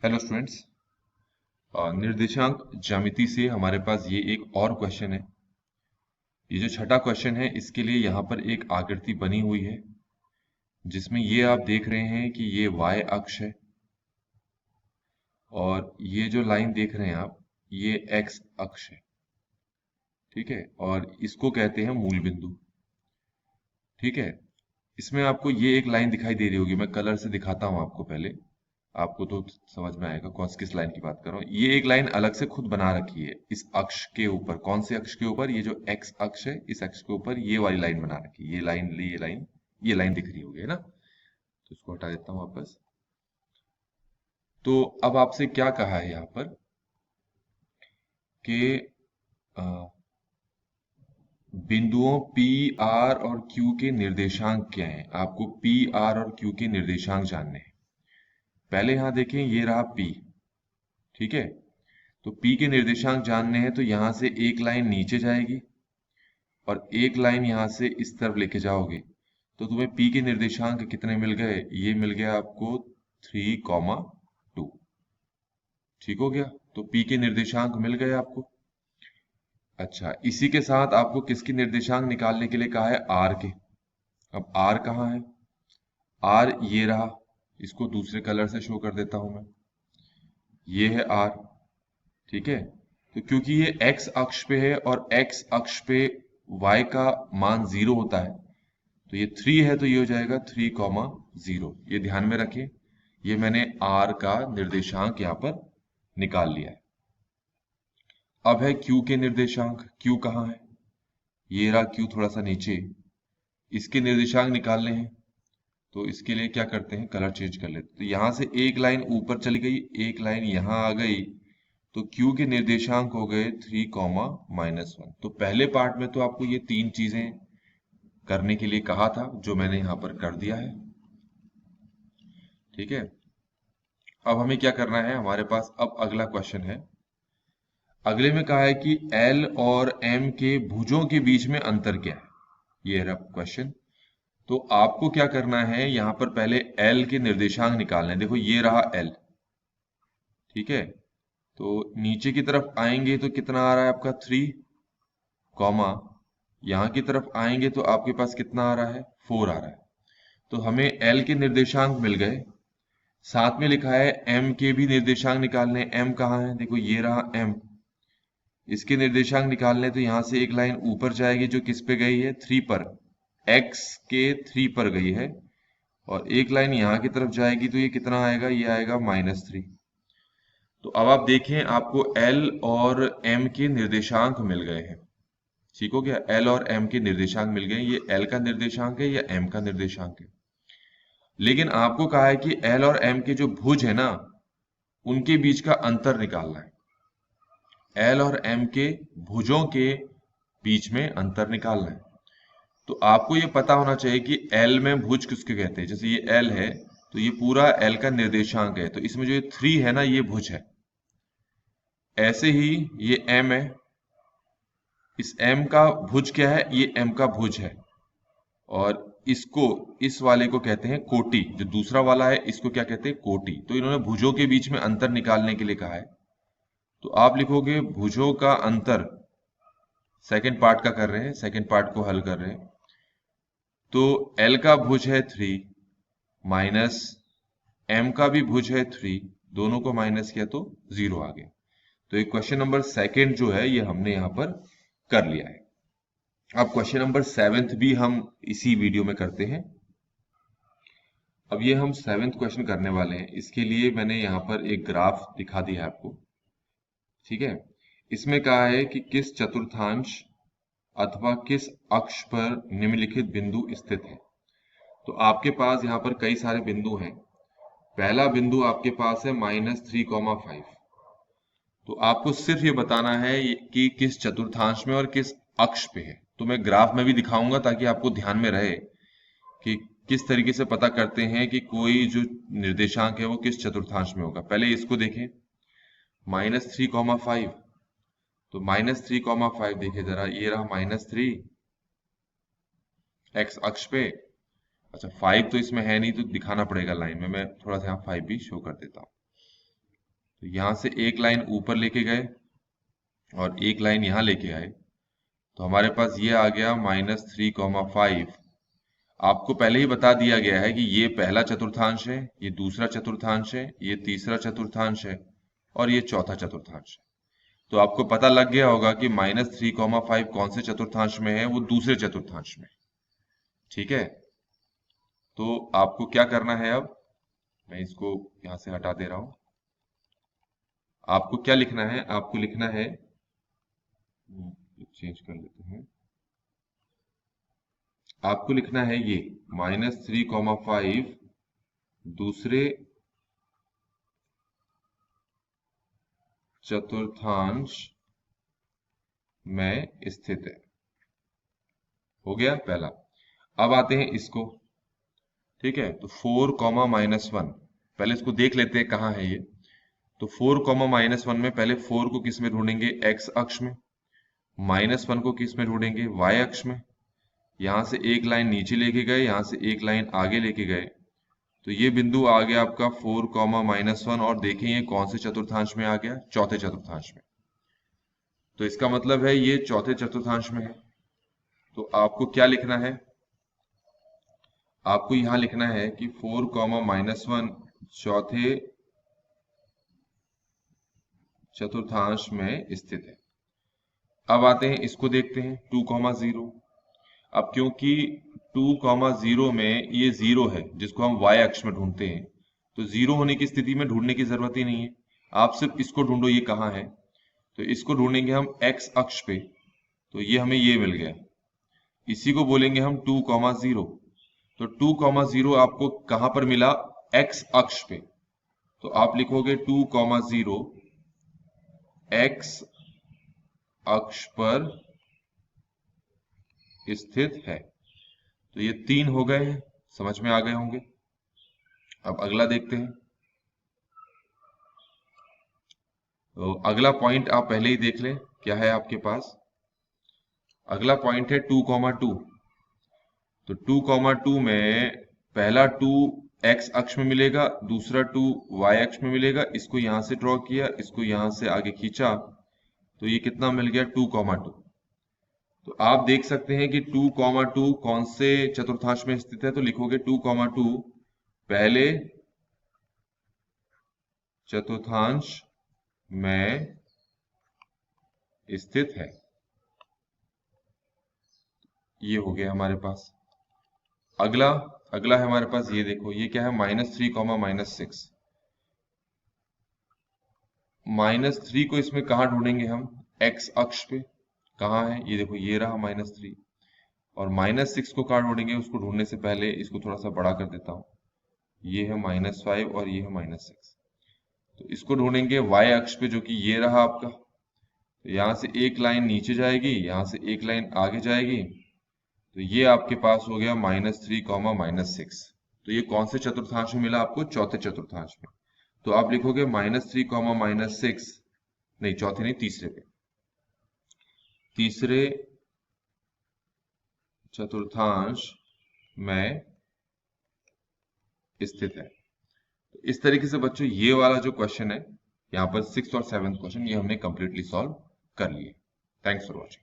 Hello students. निर्देशांक ज्यामिति से हमारे पास ये एक और क्वेश्चन है। ये जो छठा क्वेश्चन है इसके लिए यहाँ पर एक आकृति बनी हुई है जिसमें ये आप देख रहे हैं कि ये y अक्ष है और ये जो लाइन देख रहे हैं आप ये x अक्ष है। ठीक है, और इसको कहते हैं मूल बिंदु। ठीक है, इसमें आपको ये एक लाइन दिखाई दे रही होगी, मैं कलर से दिखाता हूँ आपको। पहले आपको तो समझ में आएगा कौन किस लाइन की बात कर रहा हूँ। ये एक लाइन अलग से खुद बना रखी है इस अक्ष के ऊपर। कौन से अक्ष के ऊपर? ये जो x अक्ष है इस अक्ष के ऊपर ये वाली लाइन बना रखी है। ये लाइन दिख रही होगी, है ना? तो इसको हटा देता हूँ वापस। तो अब आपसे क्या कहा है यहाँ पर कि अ, बिंदुओं P, R और Q के निर्देशांक क्या हैं। आपको P, R और Q के निर्देशांक जानने हैं। पहले यहाँ देखें, ये रहा P। ठीक है, तो P के निर्देशांक जानने हैं तो यहां से एक लाइन नीचे जाएगी और एक लाइन यहां से इस तरफ लेके जाओगे तो तुम्हें P के निर्देशांक कितने मिल गए? ये मिल गया आपको 3,2। ठीक हो गया, तो P के निर्देशांक मिल गए आपको। अच्छा, इसी के साथ आपको किसके निर्देशांक निकालने के लिए कहा है? R के। अब R कहाँ है? R ये रहा, इसको दूसरे कलर से शो कर देता हूं मैं। ये है R। ठीक है, तो क्योंकि ये x अक्ष पे है और x अक्ष पे y का मान 0 होता है, तो ये 3 है तो ये हो जाएगा 3,0। ये ध्यान में रखें, ये मैंने r का निर्देशांक यहाँ पर निकाल लिया है। अब है q के निर्देशांक। q कहाँ है? ये रहा q, थोड़ा सा नीचे। इसके निर्देशांक निकालने हैं तो इसके लिए क्या करते हैं, कलर चेंज कर लेते हैं। तो यहां से एक लाइन ऊपर चली गई, एक लाइन यहां आ गई, तो Q के निर्देशांक हो गए 3,-1। तो पहले पार्ट में तो आपको ये तीन चीजें करने के लिए कहा था जो मैंने यहां पर कर दिया है। ठीक है, अब हमें क्या करना है, हमारे पास अब अगला क्वेश्चन है। अगले में कहा है कि L और M के भुजों के बीच में अंतर क्या है। ये रहा क्वेश्चन। तो आपको क्या करना है, यहां पर पहले L के निर्देशांक निकालने हैं। देखो ये रहा L। ठीक है, तो नीचे की तरफ आएंगे तो कितना आ रहा है आपका 3, कॉमा यहां की तरफ आएंगे तो आपके पास कितना आ रहा है, 4 आ रहा है। तो हमें L के निर्देशांक मिल गए। साथ में लिखा है M के भी निर्देशांक निकालने। M कहाँ है? देखो ये रहा M। इसके निर्देशांक निकालने तो यहां से एक लाइन ऊपर जाएगी जो किस पे गई है, 3 पर, X के 3 पर गई है, और एक लाइन यहां की तरफ जाएगी तो ये कितना आएगा, ये आएगा -3। तो अब आप देखें, आपको L और M के निर्देशांक मिल गए हैं। ठीक हो गया, L और M के निर्देशांक मिल गए। ये L का निर्देशांक है या M का निर्देशांक है। लेकिन आपको कहा है कि L और M के जो भुज है ना, उनके बीच का अंतर निकालना है। L और M के भुजों के बीच में अंतर निकालना है। तो आपको ये पता होना चाहिए कि L में भुज किसके कहते हैं। जैसे ये L है तो ये पूरा L का निर्देशांक है, तो इसमें जो ये 3 है ना, ये भुज है। ऐसे ही ये M है, इस M का भुज क्या है, ये M का भुज है। और इसको, इस वाले को कहते हैं कोटि। जो दूसरा वाला है इसको क्या कहते हैं, कोटि। तो इन्होंने भुजों के बीच में अंतर निकालने के लिए कहा है। तो आप लिखोगे भुजों का अंतर, सेकंड पार्ट का कर रहे हैं, सेकंड पार्ट को हल कर रहे हैं। तो L का भुज है 3 माइनस M का भी भुज है 3, दोनों को माइनस किया तो 0 आ गया। तो ये क्वेश्चन नंबर सेकंड जो है ये हमने यहां पर कर लिया है। अब क्वेश्चन नंबर 7 भी हम इसी वीडियो में करते हैं। अब ये हम 7th क्वेश्चन करने वाले हैं। इसके लिए मैंने यहाँ पर एक ग्राफ दिखा दिया है आपको। ठीक है, इसमें कहा है कि किस चतुर्थांश अथवा किस अक्ष पर निम्नलिखित बिंदु स्थित है। तो आपके पास यहाँ पर कई सारे बिंदु हैं। पहला बिंदु आपके पास है -3,5। तो आपको सिर्फ ये बताना है कि किस चतुर्थांश में और किस अक्ष पे है। तो मैं ग्राफ में भी दिखाऊंगा ताकि आपको ध्यान में रहे कि किस तरीके से पता करते हैं कि कोई जो निर्देशांक है वो किस चतुर्थांश में होगा। पहले इसको देखें, -3,5। तो -3,5 देखिए जरा, ये रहा -3 x अक्ष पे। अच्छा, 5 तो इसमें है नहीं तो दिखाना पड़ेगा लाइन में। मैं थोड़ा सा यहाँ 5 भी शो कर देता हूँ। तो यहां से एक लाइन ऊपर लेके गए और एक लाइन यहां लेके आए, तो हमारे पास ये आ गया -3,5। आपको पहले ही बता दिया गया है कि ये पहला चतुर्थांश है, ये दूसरा चतुर्थांश है, ये तीसरा चतुर्थांश है और ये चौथा चतुर्थांश है। तो आपको पता लग गया होगा कि -3,5 कौन से चतुर्थांश में है, वो दूसरे चतुर्थांश में। ठीक है, तो आपको क्या करना है, अब मैं इसको यहां से हटा दे रहा हूं। आपको क्या लिखना है, आपको लिखना है, चेंज कर लेते हैं, आपको लिखना है ये -3,5 दूसरे चतुर्थांश में स्थित है। हो गया पहला। अब आते हैं इसको। ठीक है, तो 4,-1, पहले इसको देख लेते हैं कहाँ है ये। तो 4,-1 में पहले 4 को किस में ढूंढेंगे, एक्स अक्ष में। -1 को किस में ढूंढेंगे, वाई अक्ष में। यहां से एक लाइन नीचे लेके गए, यहां से एक लाइन आगे लेके गए, तो ये बिंदु आ गया आपका 4,-1 और देखें ये कौन से चतुर्थांश में आ गया, चौथे चतुर्थांश में। तो इसका मतलब है ये चौथे चतुर्थांश में है। तो आपको क्या लिखना है, आपको यहां लिखना है कि 4,-1 चौथे चतुर्थांश में स्थित है। अब आते हैं इसको देखते हैं, 2,0। अब क्योंकि 2,0 में ये 0 है जिसको हम y अक्ष में ढूंढते हैं, तो 0 होने की स्थिति में ढूंढने की जरूरत ही नहीं है। आप सिर्फ इसको ढूंढो, ये कहाँ है। तो इसको ढूंढेंगे हम x अक्ष पे, तो ये हमें ये मिल गया। इसी को बोलेंगे हम 2,0। तो 2,0 आपको कहां पर मिला, x अक्ष पे। तो आप लिखोगे 2,0 x अक्ष पर स्थित है। तो ये 3 हो गए हैं, समझ में आ गए होंगे। अब अगला देखते हैं। तो अगला पॉइंट आप पहले ही देख लें, क्या है आपके पास। अगला पॉइंट है 2,2। तो 2,2 में पहला 2 x अक्ष में मिलेगा, दूसरा 2 y अक्ष में मिलेगा। इसको यहां से ड्रॉ किया, इसको यहां से आगे खींचा, तो ये कितना मिल गया, 2,2। तो आप देख सकते हैं कि 2,2 कौन से चतुर्थांश में स्थित है। तो लिखोगे 2,2 पहले चतुर्थांश में स्थित है। ये हो गया हमारे पास। अगला अगला है हमारे पास, ये देखो, ये क्या है, -3, -6। -3 को इसमें कहाँ ढूंढेंगे हम, x अक्ष पे। कहाँ है, ये देखो, ये रहा -3। और -6 को कहाँ ढूंढेंगे, उसको ढूंढने से पहले इसको थोड़ा सा बड़ा कर देता हूँ। ये है -5 और ये है -6। तो इसको ढूंढेंगे y अक्ष पे, जो कि ये रहा आपका। तो यहाँ से एक लाइन नीचे जाएगी, यहाँ से एक लाइन आगे जाएगी, तो ये आपके पास हो गया -3, -6। तो ये कौन से चतुर्थांश में मिला आपको, चौथे चतुर्थांश में। तो आप लिखोगे -3, -6, नहीं चौथे नहीं, तीसरे पे, तीसरे चतुर्थांश में स्थित है। तो इस तरीके से बच्चों ये वाला जो क्वेश्चन है, यहाँ पर 6th और 7th क्वेश्चन, ये हमने कंप्लीटली सॉल्व कर लिए। Thanks for watching.